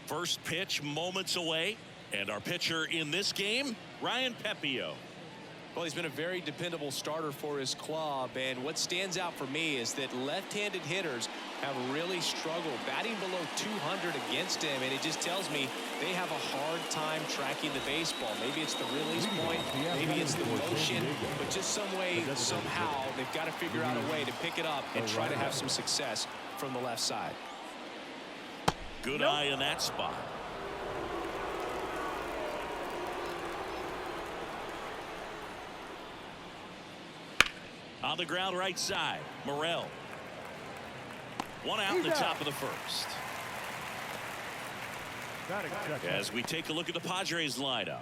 First pitch moments away. And our pitcher in this game, Ryan Pepio. Well, he's been a very dependable starter for his club, and what stands out for me is that left-handed hitters have really struggled batting below 200 against him, and it just tells me they have a hard time tracking the baseball. Maybe it's the release point, maybe it's the motion, but just some way, somehow, they've got to figure out a way to pick it up and try to have some success from the left side. Good eye in that spot. On the ground right side, Morel. One out in the top of the first. As we take a look at the Padres lineup.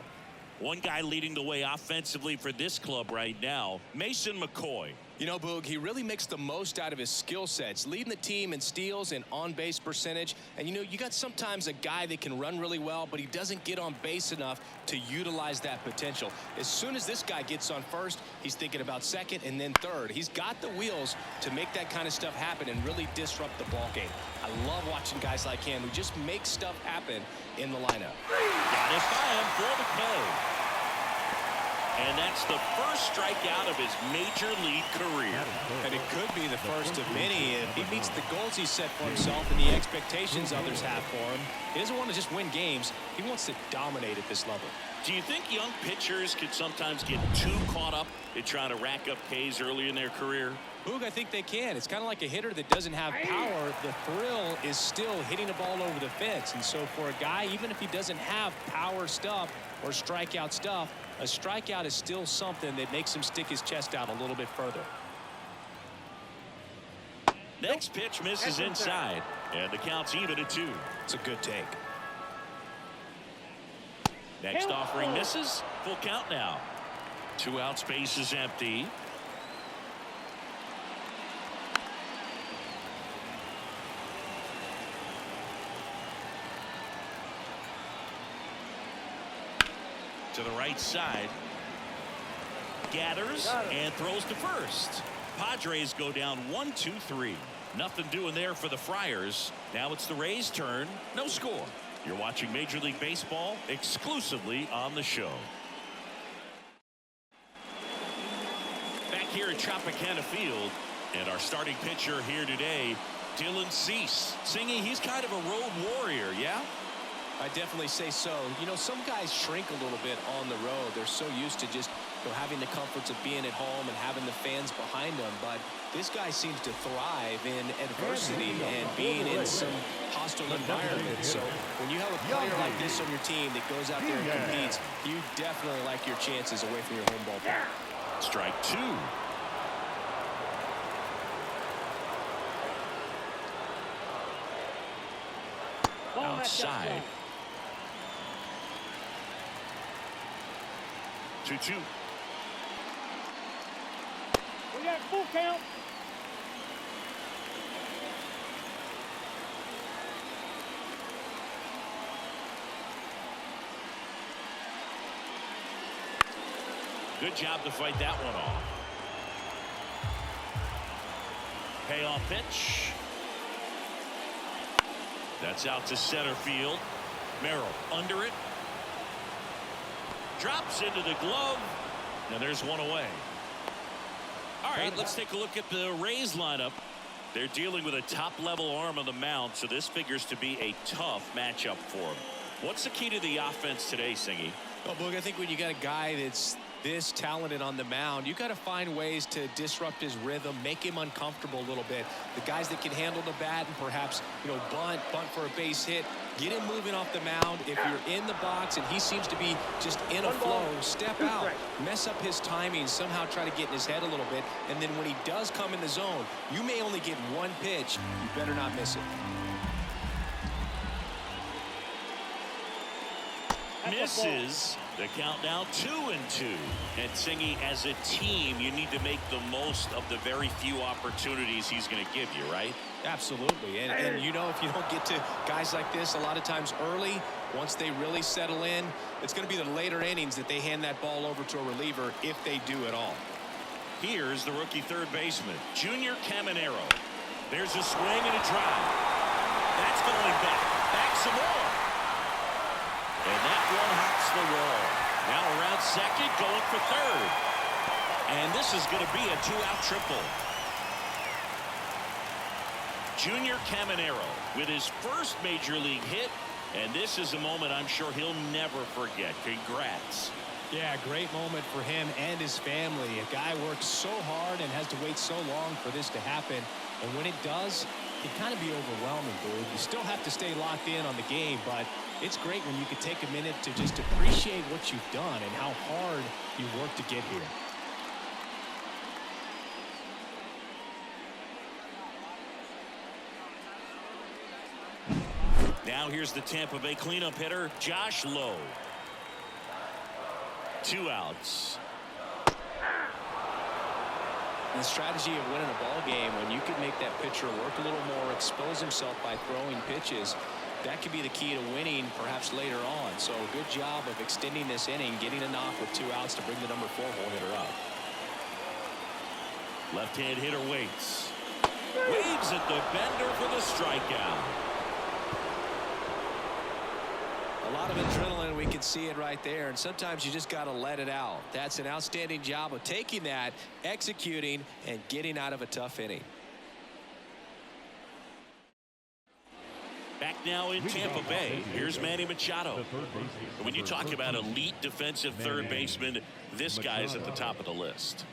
One guy leading the way offensively for this club right now, Mason McCoy. You know, Boog, he really makes the most out of his skill sets, leading the team in steals and on-base percentage. And, you know, you got sometimes a guy that can run really well, but he doesn't get on base enough to utilize that potential. As soon as this guy gets on first, he's thinking about second and then third. He's got the wheels to make that kind of stuff happen and really disrupt the ball game. I love watching guys like him who just make stuff happen in the lineup. Got it by him for the K. And that's the first strikeout of his major league career. And it could be the first of many if he meets the goals he set for himself and the expectations others have for him. He doesn't want to just win games. He wants to dominate at this level. Do you think young pitchers could sometimes get too caught up in trying to rack up Ks early in their career? Boog, I think they can. It's kind of like a hitter that doesn't have power. The thrill is still hitting a ball over the fence. And so for a guy, even if he doesn't have power stuff or strikeout stuff, a strikeout is still something that makes him stick his chest out a little bit further. Next pitch misses inside, and the count's even at 2. It's a good take. Next offering misses. Full count now. 2 out, space is empty. To the right side. Gathers and throws to first. Padres go down 1-2-3. Nothing doing there for the Friars. Now it's the Rays' turn. No score. You're watching Major League Baseball exclusively on the show. Back here at Tropicana Field, and our starting pitcher here today, Dylan Cease. Singy, he's kind of a road warrior, yeah? I definitely say so. You know, some guys shrink a little bit on the road. They're so used to just, you know, having the comforts of being at home and having the fans behind them. But this guy seems to thrive in adversity and being in some hostile environment. So when you have a player like this on your team that goes out there and competes, you definitely like your chances away from your home ballpark. Strike 2. Outside. 2-2. We got full count. Good job to fight that one off. Payoff pitch. That's out to center field. Merrill under it. Drops into the glove. And there's one away. All right, let's take a look at the Rays lineup. They're dealing with a top-level arm on the mound, so this figures to be a tough matchup for them. What's the key to the offense today, Singy? Well, Boog, I think when you got a guy that's this talented on the mound, you got to find ways to disrupt his rhythm, make him uncomfortable a little bit. The guys that can handle the bat and perhaps, you know, bunt for a base hit, get him moving off the mound. If you're in the box and he seems to be just in a flow, step out, mess up his timing, somehow try to get in his head a little bit. And then when he does come in the zone, you may only get one pitch. You better not miss it. Misses. The count now 2-2. And Singy, as a team, you need to make the most of the very few opportunities he's going to give you, right? Absolutely. And you know, if you don't get to guys like this a lot of times early, once they really settle in, it's going to be the later innings that they hand that ball over to a reliever if they do at all. Here's the rookie third baseman, Junior Caminero. There's a swing and a drive. That's going back. Back some more. second, going for third. And this is going to be a two-out triple. Junior Caminero with his first major league hit, and this is a moment I'm sure he'll never forget. Congrats. Yeah, great moment for him and his family. A guy works so hard and has to wait so long for this to happen. And when it does, it can kind of be overwhelming, dude. You still have to stay locked in on the game, but it's great when you can take a minute to just appreciate what you've done and how hard you worked to get here. Now here's the Tampa Bay cleanup hitter, Josh Lowe. 2 outs. The strategy of winning a ball game, when you can make that pitcher work a little more, expose himself by throwing pitches, that could be the key to winning perhaps later on. So good job of extending this inning, getting a knock with 2 outs to bring the number 4 hole hitter up. Left-hand hitter waits. Waves at the bender for the strikeout. A lot of adrenaline, we can see it right there, and sometimes you just got to let it out. That's an outstanding job of taking that, executing, and getting out of a tough inning. Back now in Tampa Bay, here's Manny Machado. When you talk about elite defensive third baseman, this guy's at the top of the list.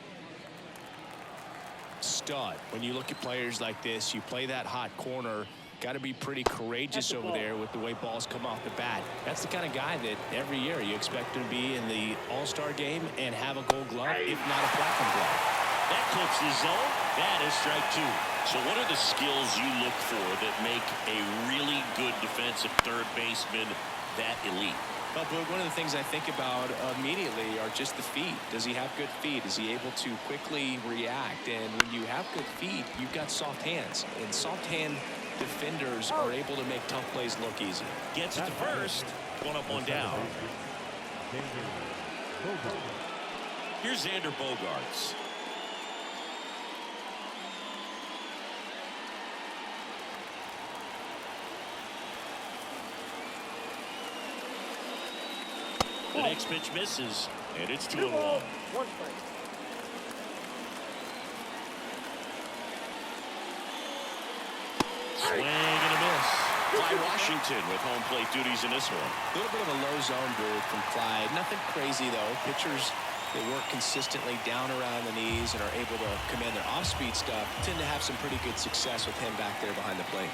Stud. When you look at players like this, you play that hot corner, got to be pretty courageous over there with the way balls come off the bat. That's the kind of guy that every year you expect him to be in the All-Star game and have a Gold Glove, if not a Platinum Glove. That clips the zone. That is strike 2. So what are the skills you look for that make a really good defensive third baseman that elite? Well, Boog, one of the things I think about immediately are just the feet. Does he have good feet? Is he able to quickly react? And when you have good feet, you've got soft hands. And soft hand defenders are able to make tough plays look easy. Gets it to first. 1 up, 1 down. Here's Xander Bogaerts. The next pitch misses, and it's 2-1. Swing and a miss. Clyde Washington with home plate duties in this one. A little bit of a low zone move from Clyde. Nothing crazy, though. Pitchers, they work consistently down around the knees and are able to command their off-speed stuff. Tend to have some pretty good success with him back there behind the plate.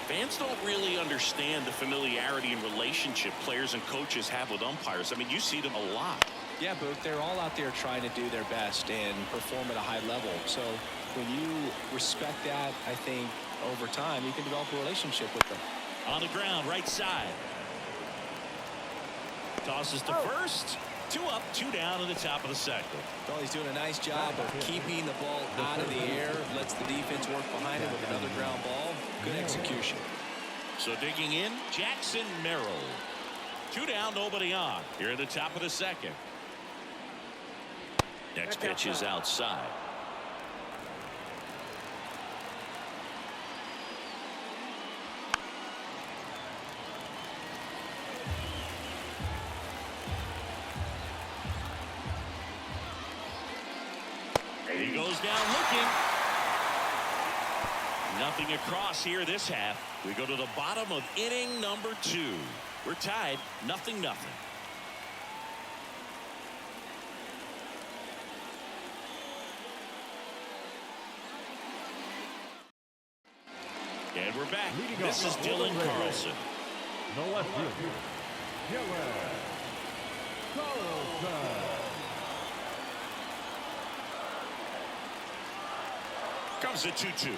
Fans don't really understand the familiarity and relationship players and coaches have with umpires. I mean, you see them a lot. Yeah, but they're all out there trying to do their best and perform at a high level. So when you respect that, I think over time you can develop a relationship with them. On the ground, right side. Tosses to first. 2 up, 2 down in the top of the second. Well, he's doing a nice job of keeping the ball out of the air, lets the defense work behind it with another ground ball. Good execution. So digging in, Jackson Merrill. 2 down, nobody on. Here at the top of the second. Next pitch is outside. He goes down looking. Nothing across here this half. We go to the bottom of inning number 2. We're tied, 0-0. And we're back. This is Dylan Carlson. The left fielder, Dylan Carlson. Comes a 2-2.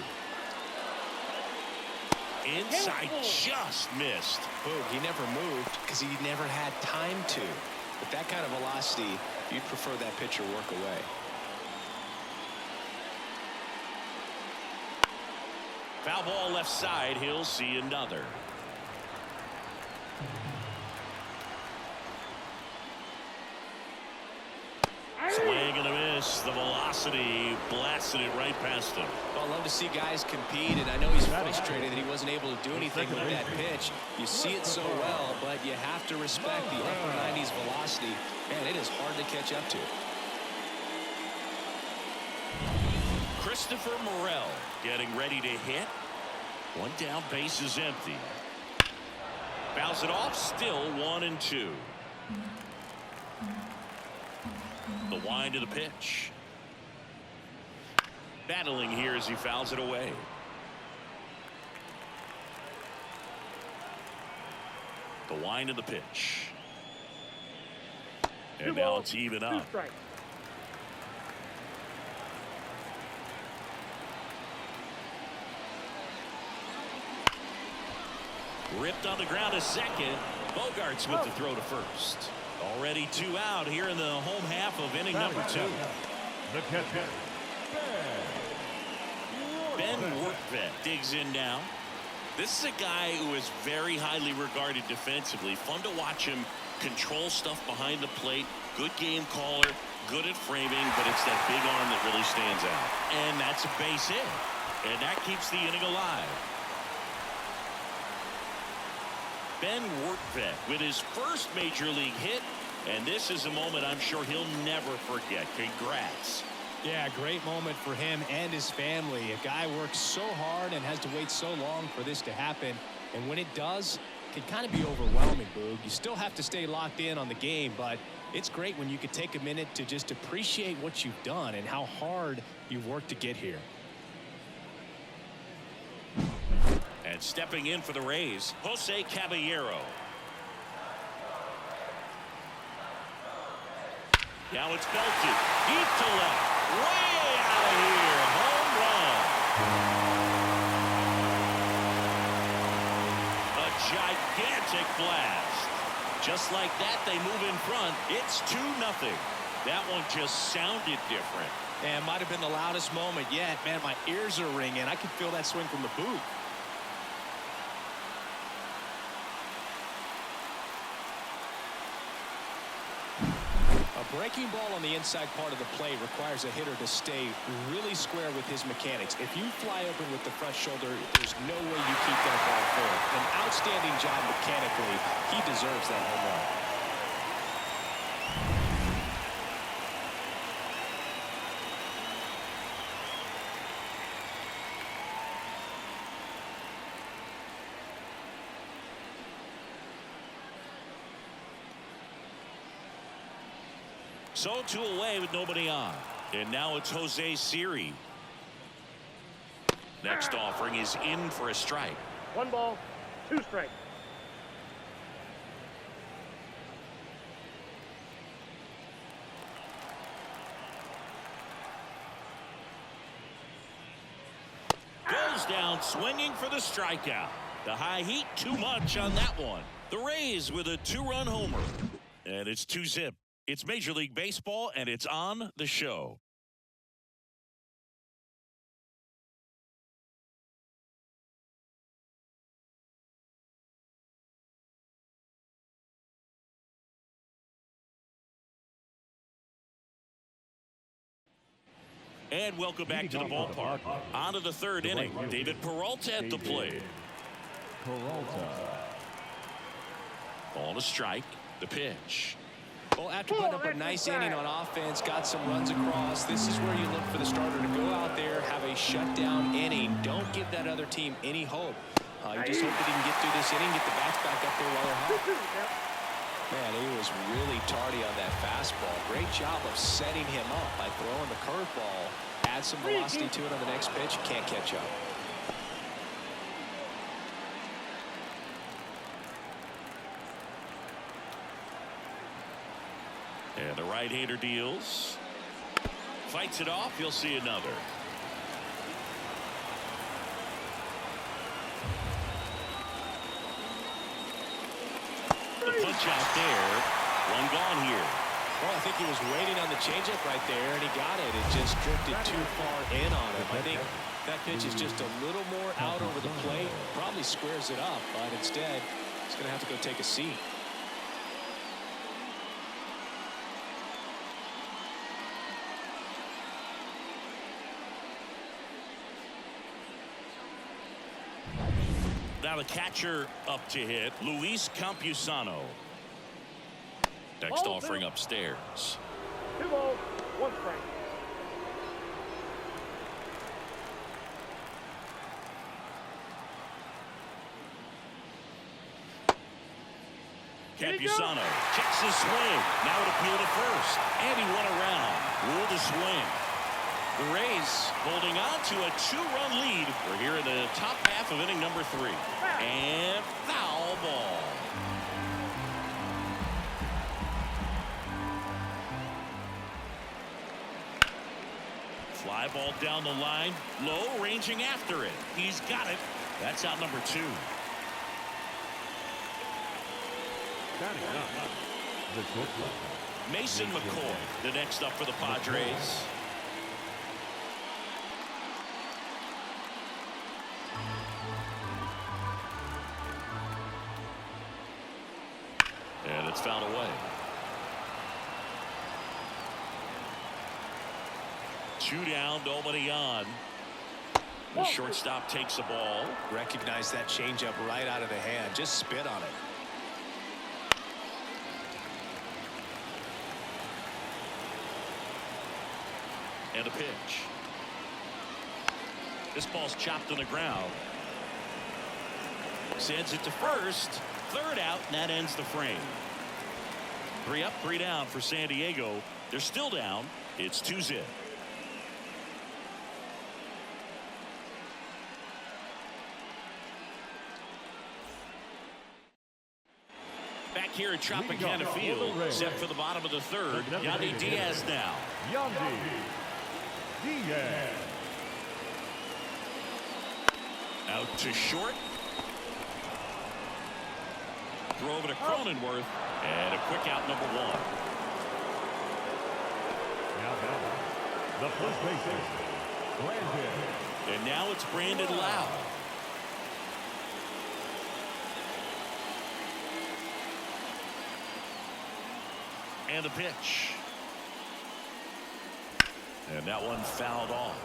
Inside, just missed. Boog, he never moved because he never had time to. With that kind of velocity, you'd prefer that pitcher work away. Foul ball left side. He'll see another. Swing and a miss. Yes, the velocity blasted it right past him. Well, I love to see guys compete, and I know he's frustrated that he wasn't able to do anything with that pitch. You see it so well, but you have to respect the upper 90s velocity, and it is hard to catch up to. Christopher Morel getting ready to hit. One down, base is empty. Fouls it off, still 1-2. The wind of the pitch. Battling here as he fouls it away. The wind of the pitch. And now it's even up. Ripped on the ground a second. Bogarts with the throw to first. Already 2 out here in the home half of inning number 2. The catcher, Ben Workvet digs in now. This is a guy who is very highly regarded defensively. Fun to watch him control stuff behind the plate. Good game caller. Good at framing, but it's that big arm that really stands out. And that's a base hit. And that keeps the inning alive. Ben Workvet with his first major league hit, and this is a moment I'm sure he'll never forget. Congrats. Yeah, great moment for him and his family. A guy works so hard and has to wait so long for this to happen, and when it does, it can kind of be overwhelming, Boog. You still have to stay locked in on the game, but it's great when you can take a minute to just appreciate what you've done and how hard you've worked to get here. And stepping in for the Rays, Jose Caballero. Now it's belted deep to left, way out of here, home run. A gigantic blast. Just like that, they move in front. It's 2-0. That one just sounded different. And might have been the loudest moment yet. Man, my ears are ringing. I can feel that swing from the booth. A breaking ball on the inside part of the plate requires a hitter to stay really square with his mechanics. If you fly open with the front shoulder, there's no way you keep that ball full. An outstanding job mechanically. He deserves that home run. So 2 away with nobody on. And now it's Jose Siri. Next offering is in for a strike. 1 ball, 2 strikes. Goes down swinging for the strikeout. The high heat too much on that one. The Rays with a 2-run homer. And it's 2-zip. It's Major League Baseball, and it's on the show. And welcome back to the ballpark. On to the 3rd inning. David Peralta at the plate. Peralta. Ball to strike. The pitch. Well, after putting up a nice inning on offense, got some runs across, this is where you look for the starter to go out there, have a shutdown inning. Don't give that other team any hope. You just hope that he can get through this inning, get the bats back up there while they're hot. Man, he was really tardy on that fastball. Great job of setting him up by throwing the curveball. Add some velocity to it on the next pitch. Can't catch up. And the right-hander deals. Fights it off. You'll see another. The punch out there. One gone here. Well, I think he was waiting on the changeup right there, and he got it. It just drifted too far in on him. I think that pitch is just a little more out over the plate. Probably squares it up, but instead, he's going to have to go take a seat. Now the catcher up to hit, Luis Campusano. Next offering upstairs. 2 balls, 1 strike. Campusano checks his swing. Now it appeal to first. And he went around. Ruled a swing. The Rays holding on to a 2-run lead. We're here in the top half of inning number 3. And foul ball. Fly ball down the line. Low, ranging after it. He's got it. That's out number 2. Mason McCoy, the next up for the Padres. And it's fouled away. 2 down, nobody on. The shortstop takes the ball. Recognize that changeup right out of the hand. Just spit on it. And a pitch. This ball's chopped on the ground. Sends it to first. 3rd out, and that ends the frame. 3 up, 3 down for San Diego. They're still down. It's 2-zip. Back here at Tropicana Field, set for the bottom of the 3rd. Yandy Diaz now. Yandy Diaz. Out to short. Throw over to Cronenworth. And a quick out, number 1. Now batting, the first baseman, Brandon. And now it's Brandon Lau. And the pitch. And that one fouled off.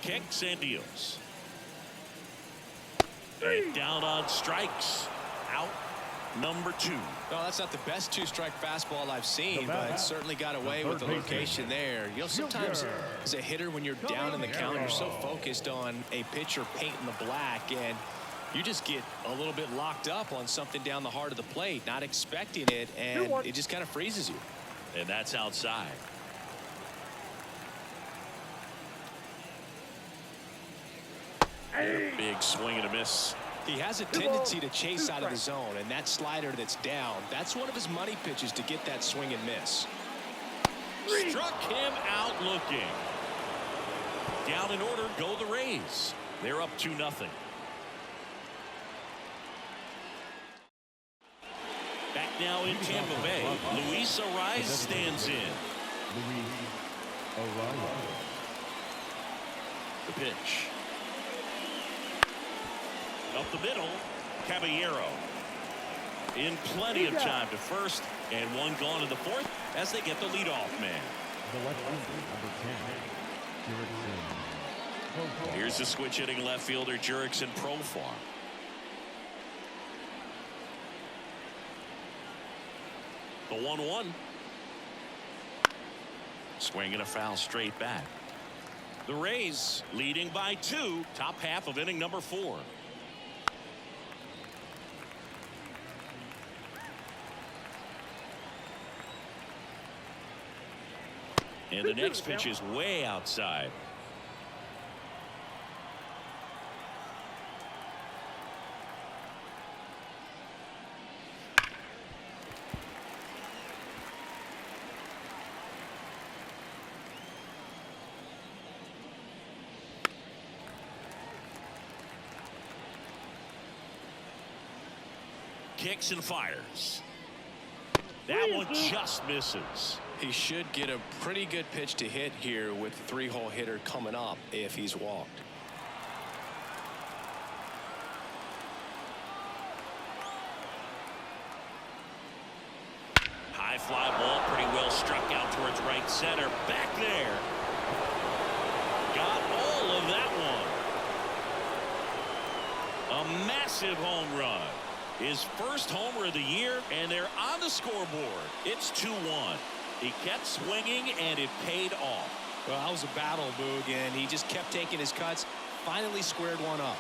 Kicks and deals. And down on strikes. Out number 2. Well, that's not the best 2-strike fastball I've seen, but it certainly got away with the location there. You know, sometimes as a hitter, when you're down in the count, you're so focused on a pitcher painting the black, and you just get a little bit locked up on something down the heart of the plate, not expecting it, and it just kind of freezes you. And that's outside. And a big swing and a miss. He has a tendency to chase out of the zone, and that slider that's down, that's one of his money pitches to get that swing and miss. Struck him out looking. Down in order go the Rays. They're up 2-0. Back now in Tampa Bay, Luis Ariz stands in. Luis Ariz. The pitch. Up the middle, Caballero. In plenty of time to first, and 1 gone in the 4th as they get the leadoff man. The left fielder, number 10, Jurickson. Here's the switch hitting left fielder Jurickson Profar. The 1-1. Swing and a foul straight back. The Rays leading by 2, top half of inning number 4. And the next pitch is way outside. Kicks and fires. That one just misses. He should get a pretty good pitch to hit here with the 3-hole hitter coming up if he's walked. High fly ball, pretty well struck out towards right center. Back there. Got massive home run. His first homer of the year, and they're on the scoreboard. It's 2-1. He kept swinging, and it paid off. Well, that was a battle, Boog, and he just kept taking his cuts. Finally squared one up.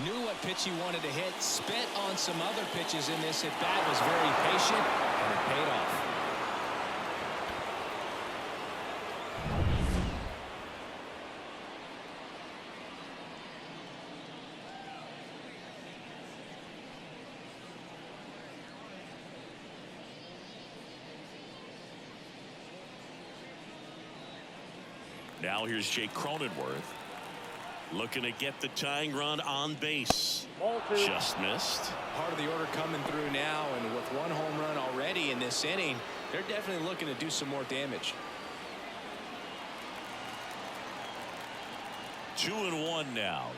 Knew what pitch he wanted to hit. Spent on some other pitches in this at bat. Was very patient, and it paid off. Now here's Jake Cronenworth. Looking to get the tying run on base. Just missed. Part of the order coming through now, and with one home run already in this inning, they're definitely looking to do some more damage. 2-1 now.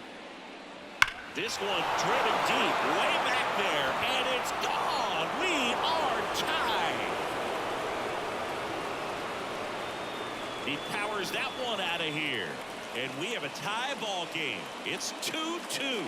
This one driven deep, way back there, and it's gone. We are tied. He powers that one out of here. And we have a tie ball game. It's 2-2.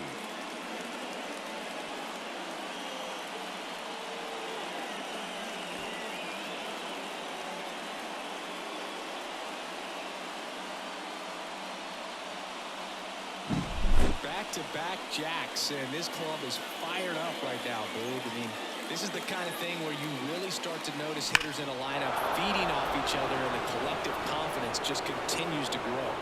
Back-to-back jacks, and this club is fired up right now, Boog. I mean, this is the kind of thing where you really start to notice hitters in a lineup feeding off each other, and the collective confidence just continues to grow.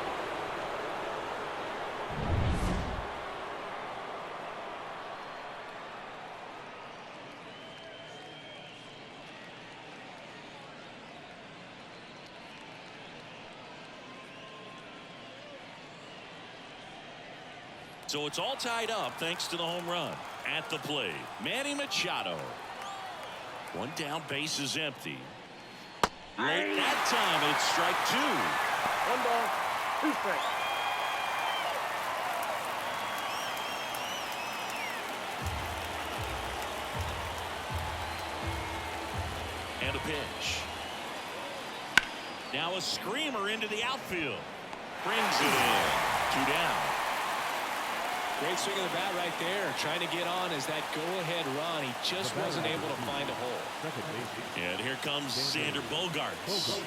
So it's all tied up thanks to the home run. At the plate, Manny Machado. One down, base is empty. Late that time, it's strike 2. 1 ball, 2 strikes. And a pitch. Now a screamer into the outfield. Brings it in. 2 down. Great swing of the bat right there, trying to get on as that go-ahead run. He just wasn't able to find a hole. And here comes Xander Bogaerts.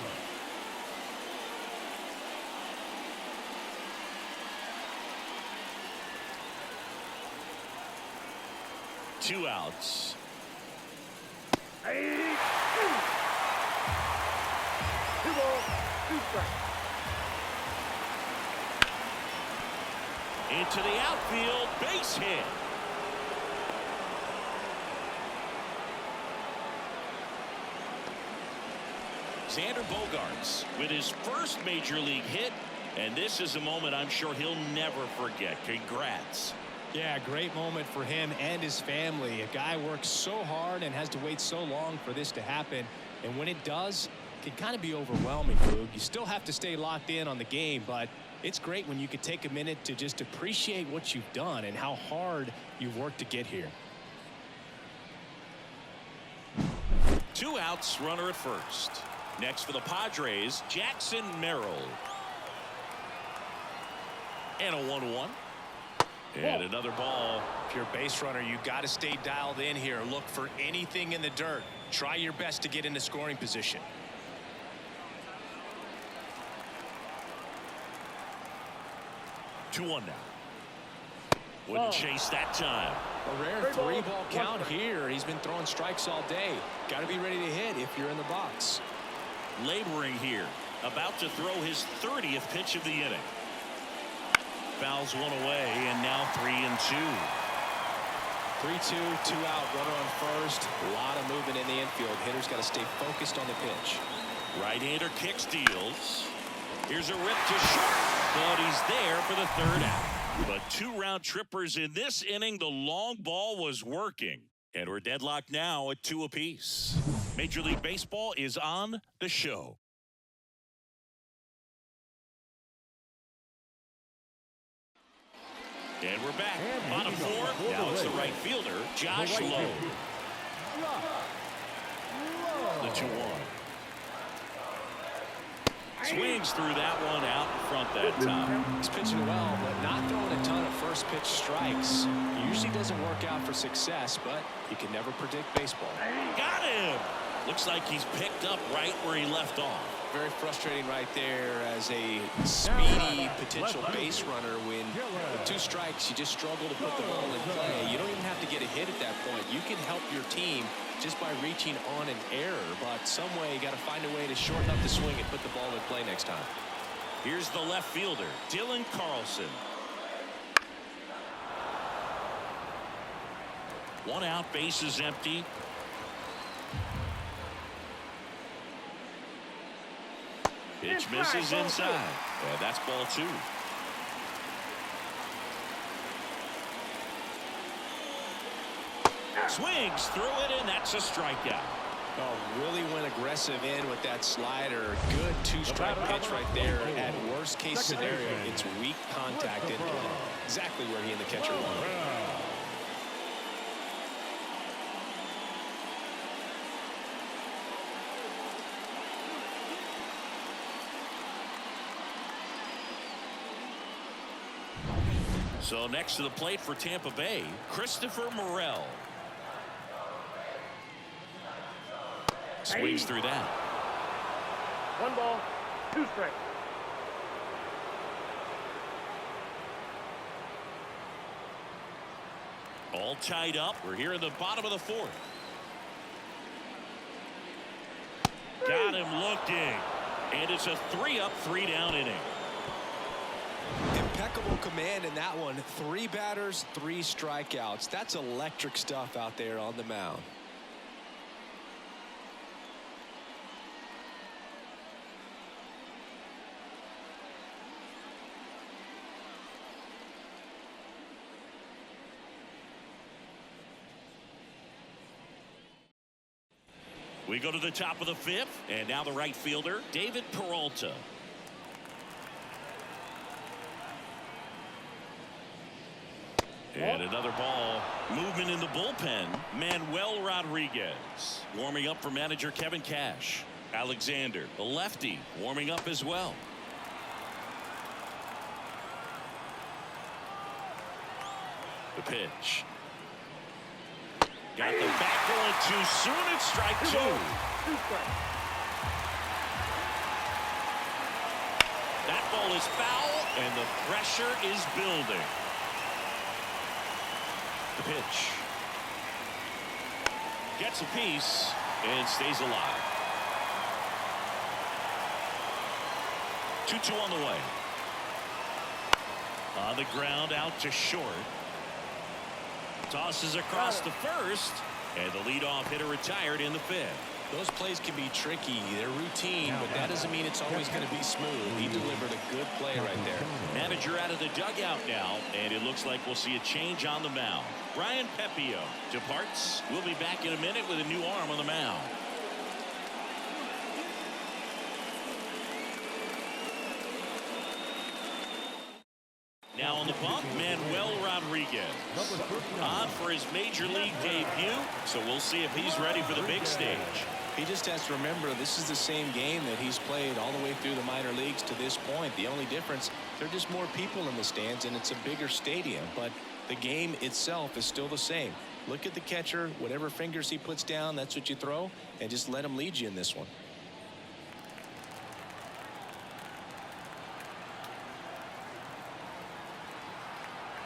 Two outs. Hey, 2 balls, 2 strikes. Into the outfield, base hit. Xander Bogaerts with his first major league hit, and this is a moment I'm sure he'll never forget. Congrats. Yeah, great moment for him and his family. A guy works so hard and has to wait so long for this to happen, and when it does, it can kind of be overwhelming, Boog. You still have to stay locked in on the game, but it's great when you could take a minute to just appreciate what you've done and how hard you've worked to get here. 2 outs, runner at first. Next for the Padres, Jackson Merrill. And a 1-1. And another ball. If you're a base runner, you got to stay dialed in here. Look for anything in the dirt. Try your best to get into scoring position. 2-1 now. Wouldn't chase that time. A rare 3-ball count here. He's been throwing strikes all day. Got to be ready to hit if you're in the box. Laboring here. About to throw his 30th pitch of the inning. Fouls one away, and now 3-2. 3-2, 2 out, runner on first. A lot of movement in the infield. Hitter's got to stay focused on the pitch. Right-hander kicks, deals. Here's a rip to short, but he's there for the 3rd out. But 2 round trippers in this inning. The long ball was working. And we're deadlocked now at 2 apiece. Major League Baseball is on the show. And we're back. Bottom 4. Now it's the right fielder, Josh Lowe. The 2-1. Swings through that one out in front that time. He's pitching well, but not throwing a ton of first pitch strikes. Usually doesn't work out for success, but you can never predict baseball. Got him. Looks like he's picked up right where he left off. Very frustrating right there as a speedy potential base runner when with 2 strikes you just struggle to put the ball in play. You don't even have to get a hit at that point. You can help your team just by reaching on an error, but some way you got to find a way to shorten up the swing and put the ball in play next time. Here's the left fielder, Dylan Carlson. 1 out, base is empty. Pitch misses inside. Yeah, that's ball 2. Swings through it, and that's a strikeout. Oh, really went aggressive in with that slider. Good 2-strike pitch right there. At worst case scenario, it's weak contact and exactly where he and the catcher wanted. So next to the plate for Tampa Bay, Christopher Morel. Swings through that. 1 ball, 2 strikes. All tied up. We're here in the bottom of the 4th. Got him looking. And it's a 3-up, 3-down inning. Impeccable command in that one. 3 batters, 3 strikeouts. That's electric stuff out there on the mound. We go to the top of the 5th, and now the right fielder, David Peralta. And another ball. Movement in the bullpen. Manuel Rodriguez warming up for manager Kevin Cash. Alexander, the lefty, warming up as well. The pitch. Got the back going too soon. It's strike 2. 2 strikes. That ball is foul, and the pressure is building. The pitch. Gets a piece and stays alive. 2-2 on the way. On the ground, out to short. Tosses across the first, and the leadoff hitter retired in the 5th. Those plays can be tricky. They're routine, but that doesn't mean it's always going to be smooth. He delivered a good play right there. Manager out of the dugout now, and it looks like we'll see a change on the mound. Brian Pepio departs. We'll be back in a minute with a new arm on the mound. Now on the bump, Manuel Rodriguez on for his major league debut, so we'll see if he's ready for the big stage. He just has to remember this is the same game that he's played all the way through the minor leagues to this point. The only difference, there are just more people in the stands and it's a bigger stadium, but the game itself is still the same. Look at the catcher, whatever fingers he puts down, that's what you throw, and just let him lead you in this one.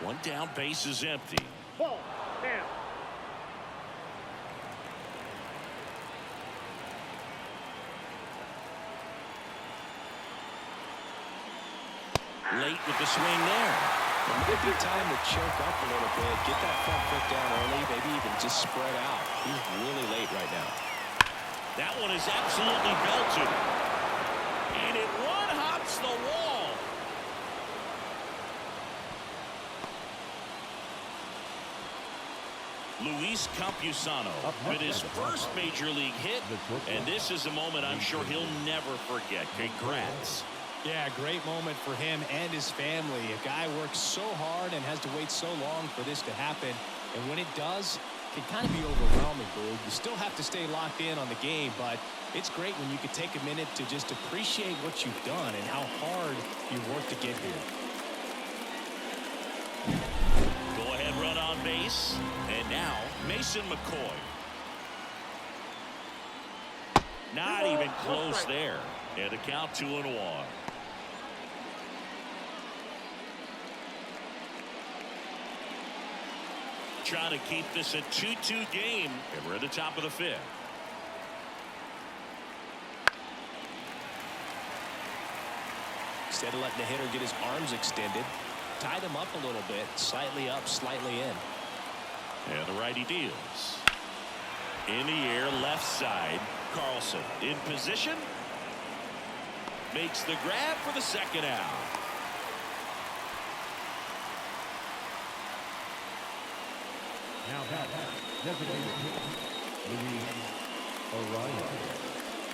One down, base is empty. Ball, down. Late with the swing there. It might be time to choke up a little bit, get that front foot down early, maybe even just spread out. He's really late right now. That one is absolutely belted. And it one-hops the wall. Luis Campusano with his first major league hit, and this is a moment I'm sure he'll never forget. Congrats. Yeah, great moment for him and his family. A guy works so hard and has to wait so long for this to happen. And when it does, can kind of be overwhelming, Boog. You still have to stay locked in on the game, but it's great when you can take a minute to just appreciate what you've done and how hard you've worked to get here. Go ahead run on base. And now Mason McCoy. Not even close there. And the count 2-1. Trying to keep this a 2-2 game. And we're at the top of the 5th. Instead of letting the hitter get his arms extended, tie them up a little bit, slightly up, slightly in. And the righty deals. In the air, left side. Carlson in position. Makes the grab for the second out. Now that designated Luis Arias.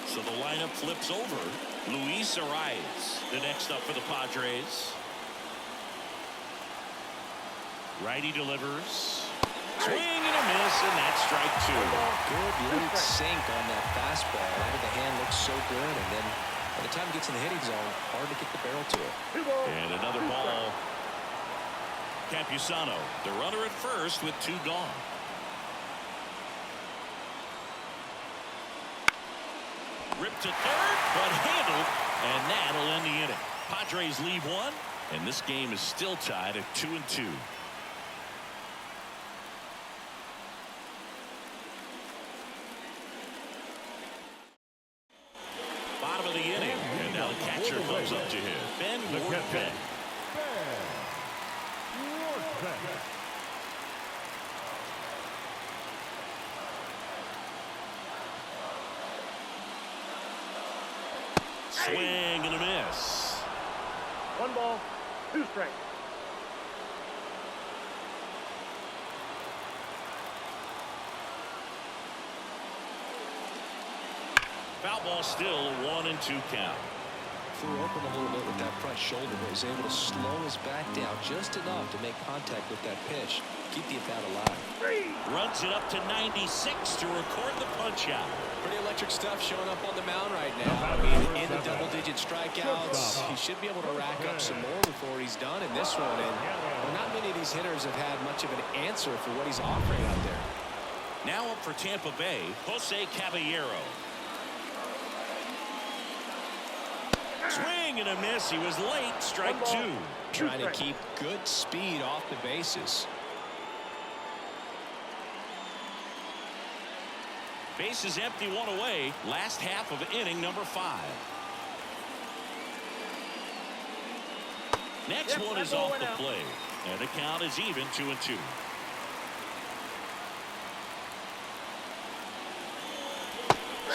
So the lineup flips over. Luis Arias, the next up for the Padres. Righty delivers. Swing and a miss, and that's strike 2. Good late sink on that fastball. Out of the hand looks so good, and then by the time it gets in the hitting zone, hard to get the barrel to it. And another ball. Campusano, the runner at first with 2 gone. Ripped to third, but handled, and that'll end the inning. Padres leave 1, and this game is still tied at 2-2. Bottom of the inning, and now the catcher comes up to him. Ben Wardbeck. Swing and a miss. 1 ball, 2 strikes. Foul ball still, 1-2 count. Flew open a little bit with that front shoulder, but was able to slow his back down just enough to make contact with that pitch. Keep the at-bat alive. Runs it up to 96 to record the punch out. Pretty electric stuff showing up on the mound right now. I mean, in the double-digit strikeouts, he should be able to rack up some more before he's done in this one. And well, not many of these hitters have had much of an answer for what he's offering out there. Now up for Tampa Bay, Jose Caballero. Swing and a miss. He was late. Strike 2. Trying to keep good speed off the bases. Base is empty, 1 away. Last half of inning number 5. Next one is off the plate. And the count is even, 2-2.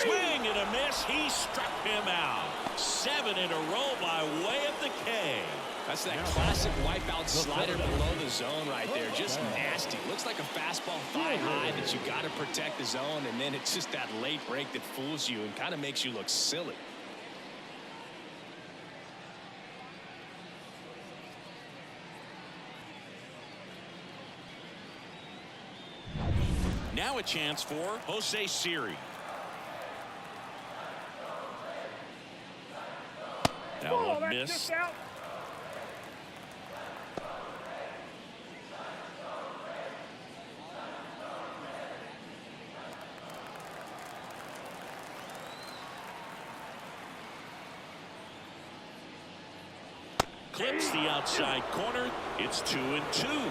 Swing and a miss. He struck him out. 7 in a row by way of the K. That's that classic wipeout slider below the zone right there. Just nasty. Looks like a fastball thigh high that you got to protect the zone, and then it's just that late break that fools you and kind of makes you look silly. Now a chance for Jose Siri. That one missed. Clips the outside corner. It's 2-2.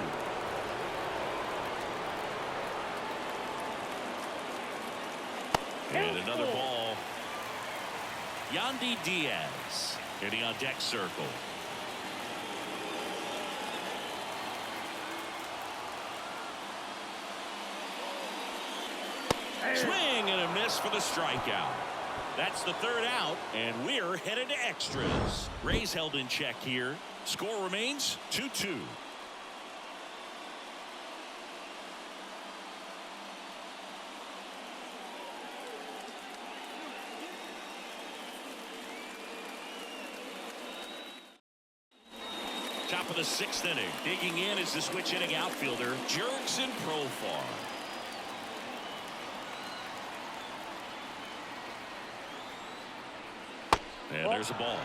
And another ball. Yandy Diaz hitting on deck circle. Swing and a miss for the strikeout. That's the 3rd out, and we're headed to extras. Rays held in check here. Score remains 2-2. Top of the 6th inning. Digging in is the switch hitting outfielder, Jurickson Profar. And there's a ball.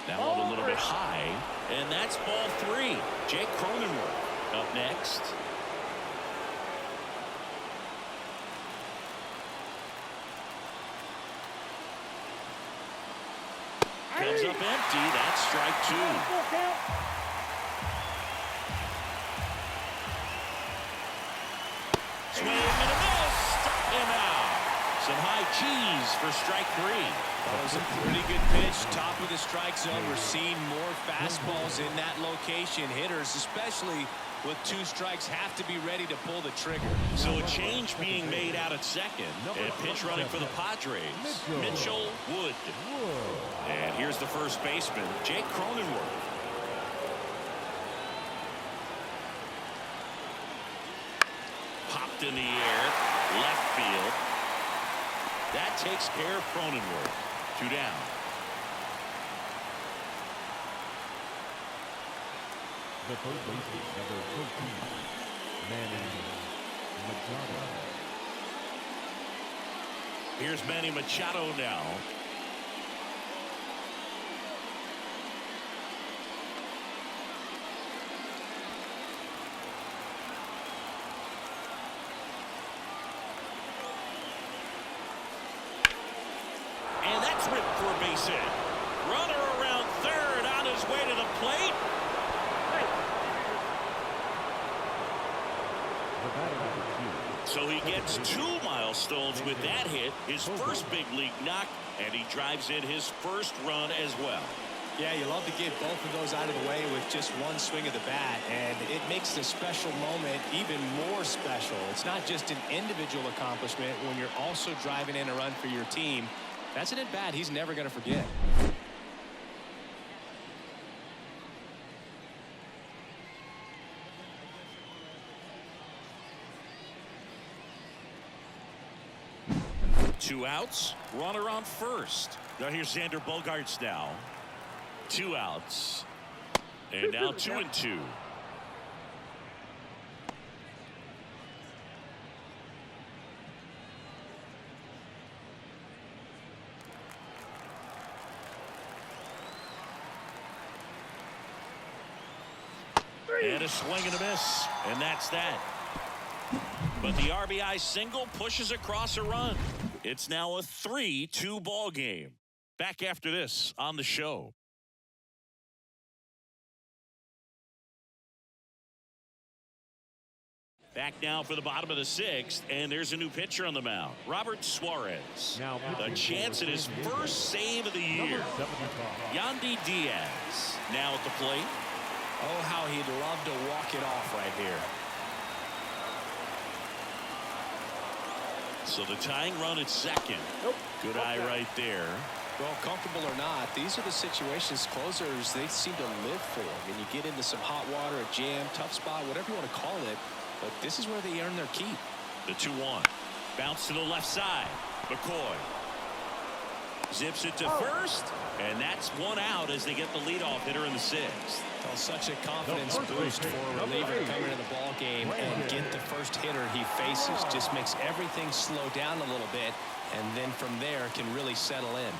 Now up a little bit high, and that's ball 3. Jake Cronenworth up next. Comes up empty. That's strike 2. Swing and a miss. Struck him out. Some high cheese for strike 3. That was a pretty good pitch. Top of the strike zone. We're seeing more fastballs in that location. Hitters, especially with 2 strikes, have to be ready to pull the trigger. So a change being made out at second. And pitch running for the Padres, Mitchell Wood. And here's the first baseman, Jake Cronenworth. Popped in the air, left field. That takes care of Cronenworth. 2 down. The first baseman, number 13, Manny Machado. Here's Manny Machado now. And that's ripped for a base hit. Runner around third on his way to the plate. So he gets 2 milestones with that hit, his first big league knock, and he drives in his first run as well. Yeah, you love to get both of those out of the way with just one swing of the bat, and it makes the special moment even more special. It's not just an individual accomplishment when you're also driving in a run for your team. That's an at-bat he's never going to forget. Two outs, runner on first. Now here's Xander Bogaerts now. 2 outs. And now 2-2. And a swing and a miss. And that's that. But the RBI single pushes across a run. It's now a 3-2 ball game. Back after this on the show. Back now for the bottom of the 6th, and there's a new pitcher on the mound, Robert Suarez. A chance at his first save of the year. Yandy Diaz now at the plate. Oh, how he'd love to walk it off right here. So the tying run at second. Good eye right there. Well, comfortable or not, these are the situations closers they seem to live for. When you get into some hot water, a jam, tough spot, whatever you want to call it. But this is where they earn their keep. The 2-1. Bounce to the left side. McCoy zips it to first, and that's 1 out as they get the leadoff hitter in the 6th. Well, such a confidence boost for a reliever to come into the ball game and get the first hitter he faces. Just makes everything slow down a little bit, and then from there can really settle in.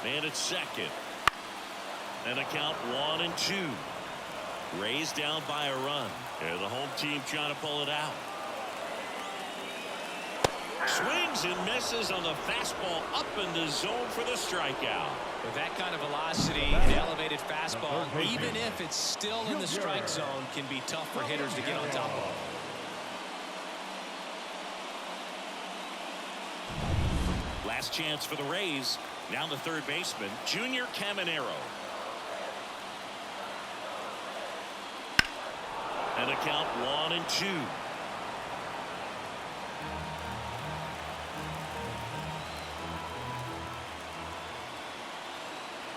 Man at second. And a count 1-2. Rays down by a run. And the home team trying to pull it out. Swings and misses on the fastball up in the zone for the strikeout. With that kind of velocity, an elevated fastball, even if it's still in the strike zone, can be tough for hitters to get on top of. Last chance for the Rays. Now the third baseman, Junior Caminero. And a count 1-2.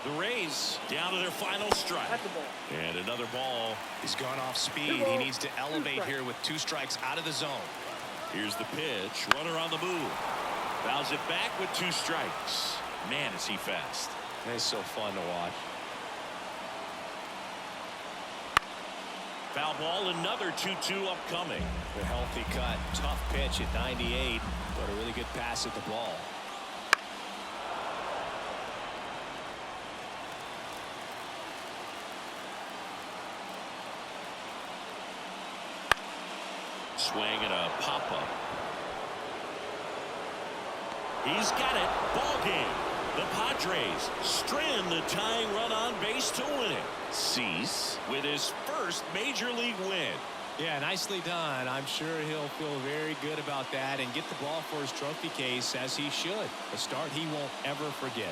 The Rays down to their final strike. And another ball. He's gone off speed. He needs to elevate here with 2 strikes out of the zone. Here's the pitch. Runner on the move. Fouls it back with 2 strikes. Man, is he fast. It's so fun to watch. Foul ball, another 2-2 upcoming. The healthy cut. Tough pitch at 98, but a really good pass at the ball. Swing and a pop-up. He's got it. Ball game. The Padres strand the tying run on base to win it. Cease with his first major league win. Yeah, nicely done. I'm sure he'll feel very good about that and get the ball for his trophy case, as he should. A start he won't ever forget.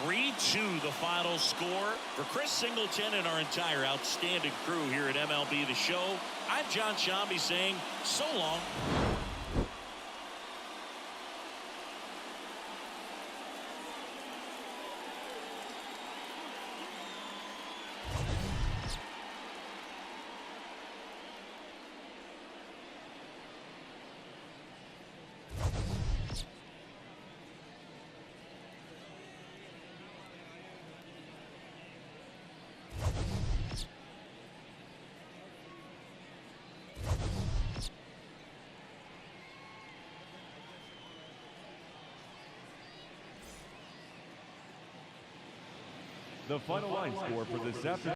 3-2 the final score. For Chris Singleton and our entire outstanding crew here at MLB The Show, I'm John Shambi saying so long. The final line score for this afternoon.